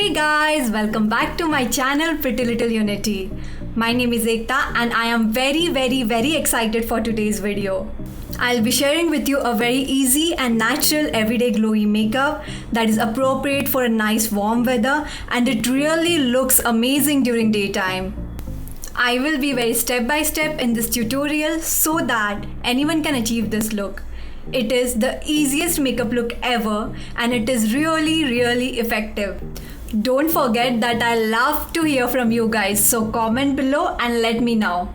Hey guys, welcome back to my channel Pretty Little Unity. My name is Ekta and I am very excited for today's video. I'll be sharing with you a very easy and natural everyday glowy makeup that is appropriate for a nice warm weather, and it really looks amazing during daytime. I will be very step by step in this tutorial so that anyone can achieve this look. It is the easiest makeup look ever and it is really effective. Don't forget that I love to hear from you guys, so comment below and let me know.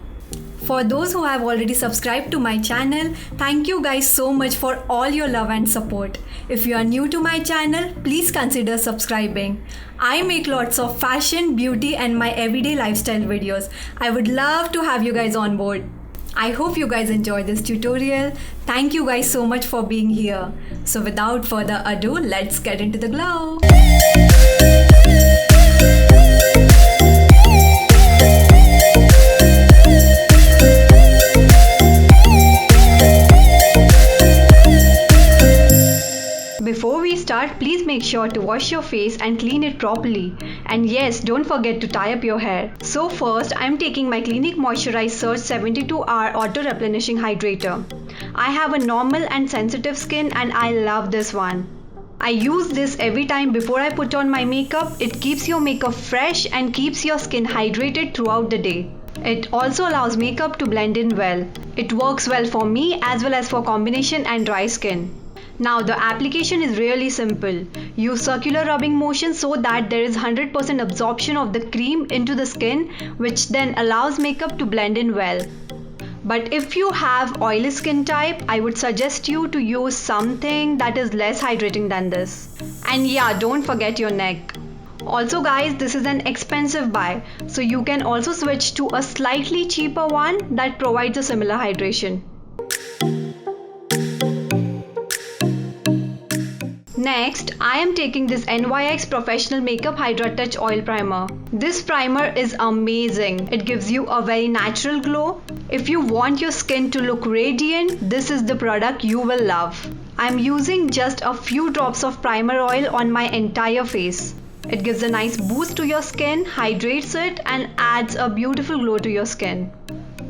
For those who have already subscribed to my channel, thank you guys so much for all your love and support. If you are new to my channel, please consider subscribing. I make lots of fashion, beauty and my everyday lifestyle videos. I would love to have you guys on board. I hope you guys enjoy this tutorial. Thank you guys so much for being here. So without further ado, let's get into the glow. Before we start, please make sure to wash your face and clean it properly. And yes, don't forget to tie up your hair. So first, I am taking my Clinique Moisturize Surge 72-hour Auto Replenishing Hydrator. I have a normal and sensitive skin and I love this one. I use this every time before I put on my makeup. It keeps your makeup fresh and keeps your skin hydrated throughout the day. It also allows makeup to blend in well. It works well for me as well as for combination and dry skin. Now the application is really simple. Use circular rubbing motion so that there is 100% absorption of the cream into the skin, which then allows makeup to blend in well. But if you have oily skin type, I would suggest you to use something that is less hydrating than this. And yeah, don't forget your neck. Also guys, this is an expensive buy, so you can also switch to a slightly cheaper one that provides a similar hydration. Next, I am taking this NYX Professional Makeup Hydra Touch Oil Primer. This primer is amazing. It gives you a very natural glow. If you want your skin to look radiant, this is the product you will love. I am using just a few drops of primer oil on my entire face. It gives a nice boost to your skin, hydrates it and adds a beautiful glow to your skin.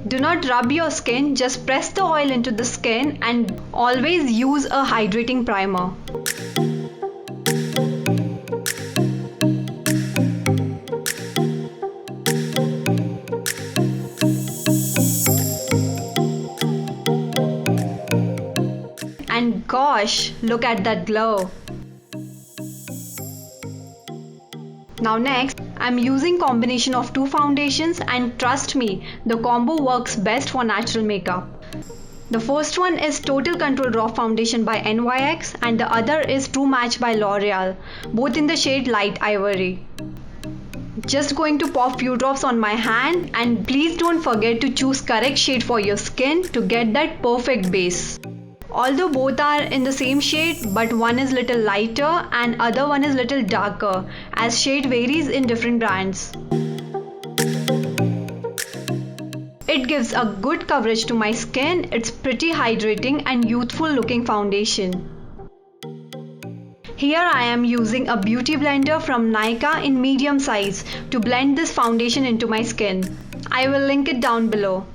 Do not rub your skin, just press the oil into the skin and always use a hydrating primer. And gosh, look at that glow. Now next, I'm using combination of two foundations and trust me, the combo works best for natural makeup. The first one is Total Control Raw Foundation by NYX and the other is True Match by L'Oreal, both in the shade Light Ivory. Just going to pop few drops on my hand, and please don't forget to choose correct shade for your skin to get that perfect base. Although both are in the same shade, but one is little lighter and other one is little darker, as shade varies in different brands. It gives a good coverage to my skin. It's pretty hydrating and youthful looking foundation. Here I am using a beauty blender from Nykaa in medium size to blend this foundation into my skin. I will link it down below.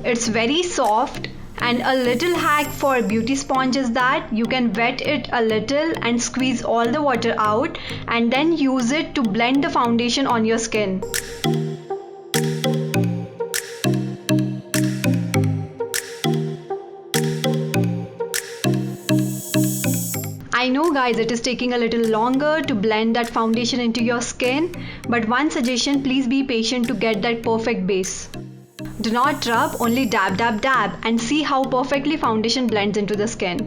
It's very soft. And a little hack for a beauty sponge is that you can wet it a little and squeeze all the water out and then use it to blend the foundation on your skin. I know guys, it is taking a little longer to blend that foundation into your skin, but one suggestion, please be patient to get that perfect base. Do not rub, only dab and see how perfectly foundation blends into the skin.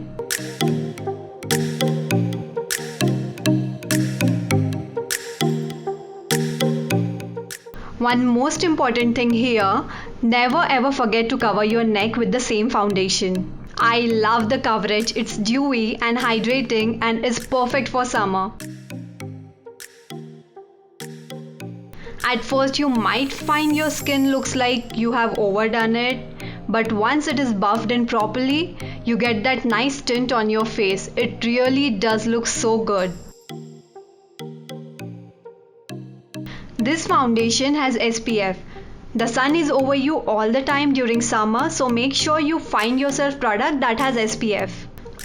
One most important thing here, never ever forget to cover your neck with the same foundation. I love the coverage, it's dewy and hydrating and is perfect for summer. At first you might find your skin looks like you have overdone it, but once it is buffed in properly, you get that nice tint on your face. It really does look so good. This foundation has SPF. The sun is over you all the time during summer, so make sure you find yourself product that has SPF.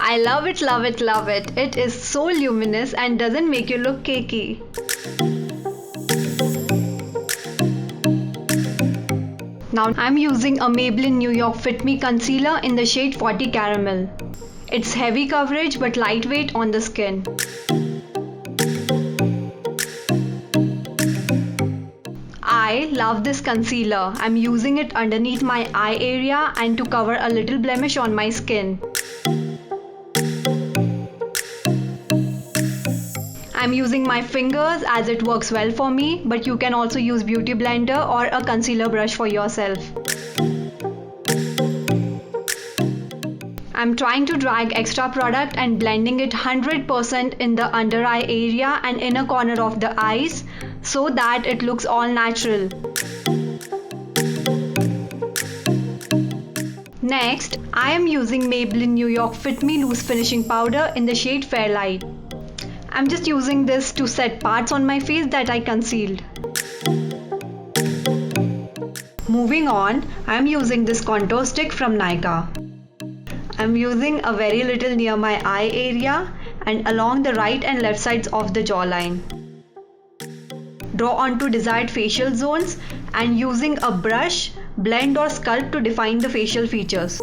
I love it, love it, love it. It is so luminous and doesn't make you look cakey. Now I'm using a Maybelline New York Fit Me Concealer in the shade 40 Caramel. It's heavy coverage but lightweight on the skin. I love this concealer. I'm using it underneath my eye area and to cover a little blemish on my skin. I'm using my fingers as it works well for me, but you can also use beauty blender or a concealer brush for yourself. I'm trying to drag extra product and blending it 100% in the under eye area and inner corner of the eyes so that it looks all natural. Next, I am using Maybelline New York Fit Me Loose Finishing Powder in the shade Fairlight. I'm just using this to set parts on my face that I concealed. Moving on, I'm using this contour stick from Nykaa. I'm using a very little near my eye area and along the right and left sides of the jawline. Draw onto desired facial zones and using a brush, blend or sculpt to define the facial features.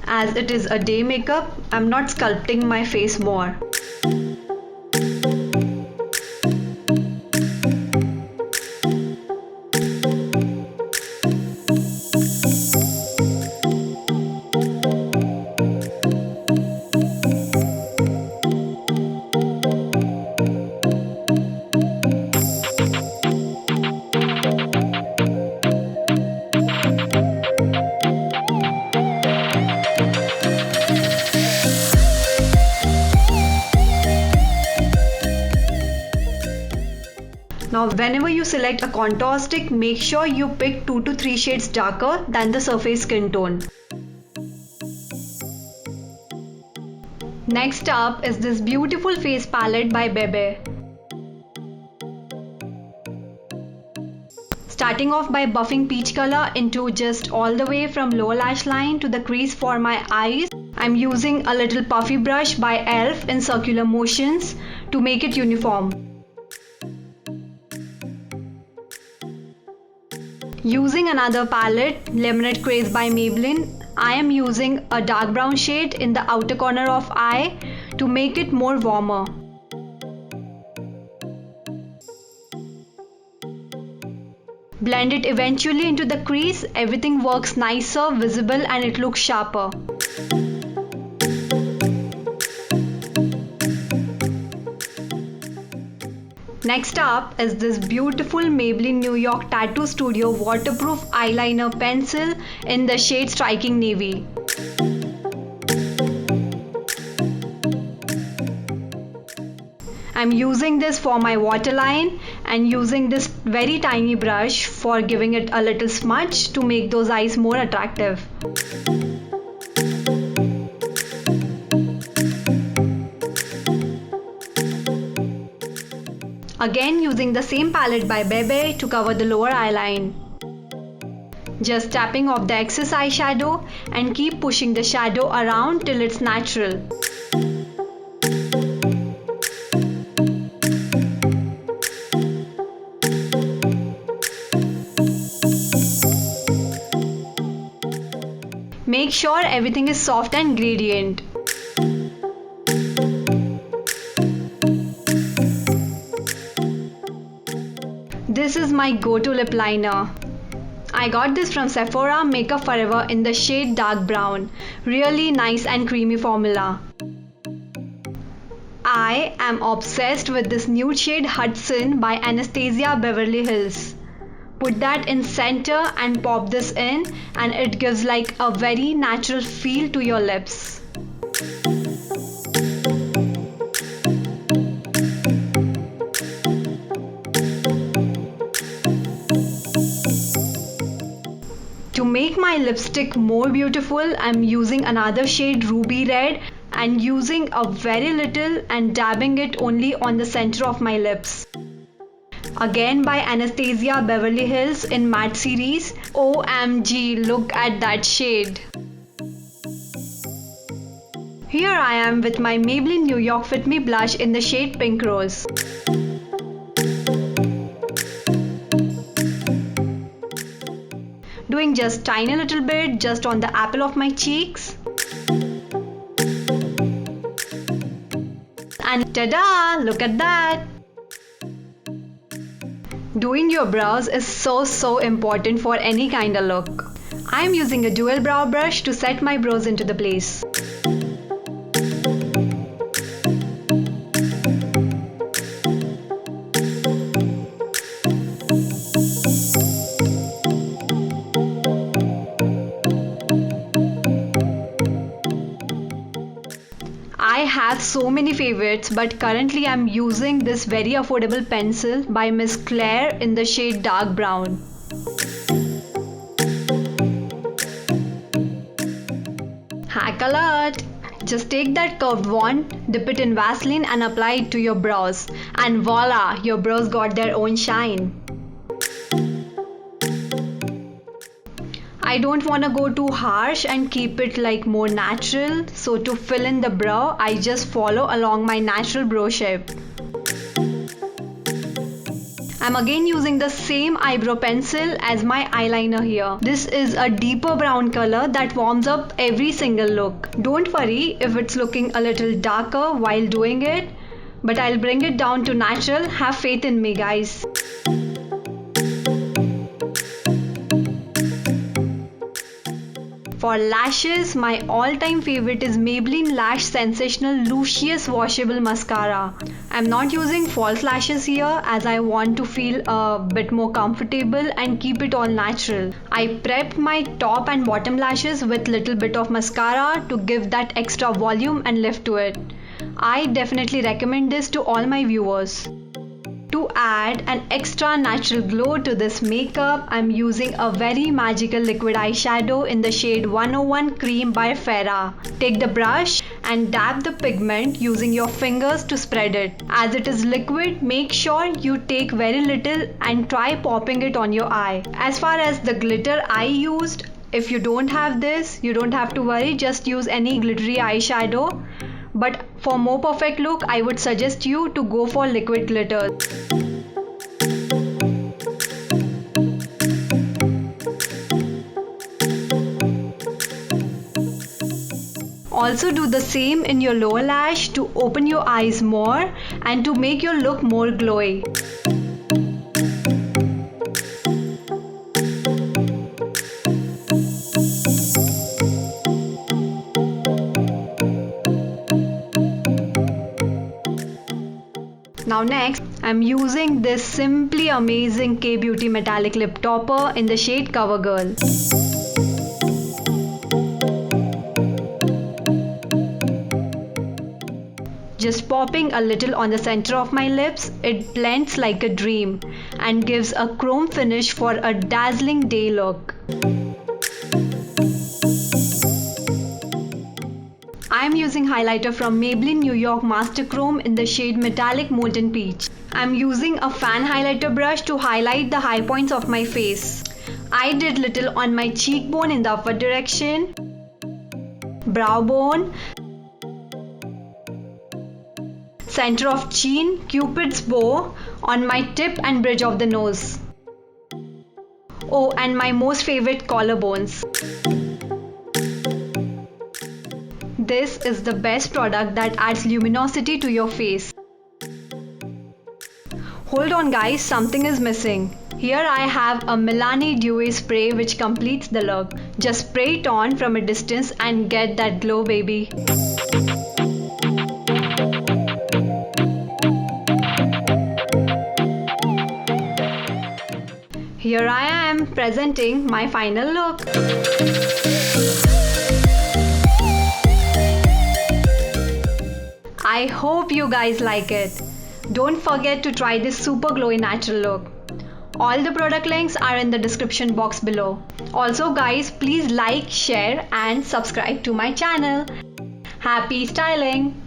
As it is a day makeup, I'm not sculpting my face more. Now whenever you select a contour stick, make sure you pick 2 to 3 shades darker than the surface skin tone. Next up is this beautiful face palette by Bebe. Starting off by buffing peach color into just all the way from lower lash line to the crease for my eyes, I'm using a little puffy brush by e.l.f. in circular motions to make it uniform. Using another palette, Lemonade Craze by Maybelline, I am using a dark brown shade in the outer corner of eye to make it more warmer. Blend it eventually into the crease, everything works nicer, visible and it looks sharper. Next up is this beautiful Maybelline New York Tattoo Studio waterproof eyeliner pencil in the shade Striking Navy. I'm using this for my waterline and using this very tiny brush for giving it a little smudge to make those eyes more attractive. Again using the same palette by Bebe to cover the lower eyeline. Just tapping off the excess eyeshadow and keep pushing the shadow around till it's natural. Make sure everything is soft and gradient. This is my go-to lip liner. I got this from Sephora Makeup Forever in the shade dark brown. Really nice and creamy formula. I am obsessed with this nude shade Hudson by Anastasia Beverly Hills. Put that in center and pop this in, and it gives like a very natural feel to your lips. To make my lipstick more beautiful, I'm using another shade Ruby Red and using a very little and dabbing it only on the center of my lips. Again by Anastasia Beverly Hills in matte series. OMG, look at that shade. Here I am with my Maybelline New York Fit Me blush in the shade Pink Rose. Doing just tiny little bit just on the apple of my cheeks. And ta-da! Look at that! Doing your brows is so important for any kind of look. I am using a dual brow brush to set my brows into the place. I have so many favorites, but currently I'm using this very affordable pencil by Miss Claire in the shade dark brown. Hack alert! Just take that curved wand, dip it in Vaseline and apply it to your brows, and voila, your brows got their own shine. I don't want to go too harsh and keep it like more natural, so to fill in the brow, I just follow along my natural brow shape. I'm again using the same eyebrow pencil as my eyeliner here. This is a deeper brown color that warms up every single look. Don't worry if it's looking a little darker while doing it, but I'll bring it down to natural. Have faith in me, guys. For lashes, my all-time favorite is Maybelline Lash Sensational Lucious Washable Mascara. I'm not using false lashes here as I want to feel a bit more comfortable and keep it all natural. I prepped my top and bottom lashes with little bit of mascara to give that extra volume and lift to it. I definitely recommend this to all my viewers. To add an extra natural glow to this makeup, I'm using a very magical liquid eyeshadow in the shade 101 Cream by Farah. Take the brush and dab the pigment using your fingers to spread it. As it is liquid, make sure you take very little and try popping it on your eye. As far as the glitter I used, if you don't have this, you don't have to worry, just use any glittery eyeshadow. But for more perfect look, I would suggest you to go for liquid glitter. Also do the same in your lower lash to open your eyes more and to make your look more glowy. Now next, I'm using this simply amazing K-Beauty Metallic Lip Topper in the shade CoverGirl. Just popping a little on the center of my lips, it blends like a dream and gives a chrome finish for a dazzling day look. I am using highlighter from Maybelline New York Master Chrome in the shade Metallic Molten Peach. I am using a fan highlighter brush to highlight the high points of my face. I did little on my cheekbone in the upward direction, brow bone, center of chin, cupid's bow, on my tip and bridge of the nose. Oh, and my most favorite collarbones. This is the best product that adds luminosity to your face. Hold on guys, something is missing. Here I have a Milani Dewy spray which completes the look. Just spray it on from a distance and get that glow, baby. Here I am presenting my final look. I hope you guys like it. Don't forget to try this super glowy natural look. All the product links are in the description box below. Also guys, please like, share and subscribe to my channel. Happy styling!